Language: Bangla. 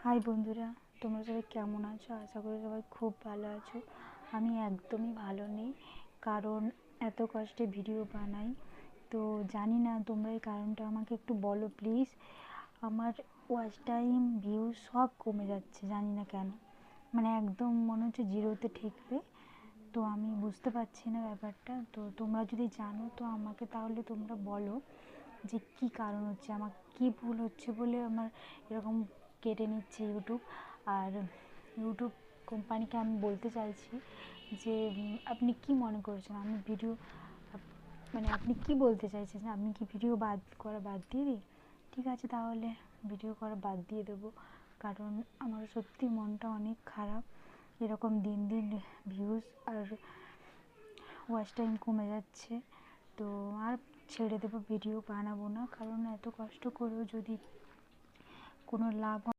হাই বন্ধুরা, তোমরা সবাই কেমন আছো? আশা করি সবাই খুব ভালো আছো। আমি একদমই ভালো নেই, কারণ এত কষ্টে ভিডিও বানাই। তো জানি না, তোমরা এই কারণটা আমাকে একটু বলো প্লিজ। আমার ওয়াচ টাইম, ভিউজ সব কমে যাচ্ছে, জানি না কেন। মানে একদম মনে হচ্ছে জিরোতে ঠেকবে। তো আমি বুঝতে পারছি না ব্যাপারটা। তো তোমরা যদি জানো তো আমাকে তাহলে তোমরা বলো যে কী কারণ হচ্ছে, আমার কী ভুল হচ্ছে বলে আমার এরকম কেটে নিচ্ছে ইউটিউব। আর ইউটিউব কোম্পানিকে আমি বলতে চাইছি যে আপনি কি মনে করছেন আমি ভিডিও, মানে আপনি কি বলতে চাইছেন? আমি কি ভিডিও বাদ দিয়ে দিই? ঠিক আছে, তাহলে ভিডিও করা বাদ দিয়ে দেবো, কারণ আমার সত্যি মনটা অনেক খারাপ। এরকম দিন দিন ভিউজ আর ওয়াচ টাইম কমে যাচ্ছে। তো আর ছেড়ে দেবো, ভিডিও বানাবো না, কারণ এত কষ্ট করেও যদি কোনো লাভ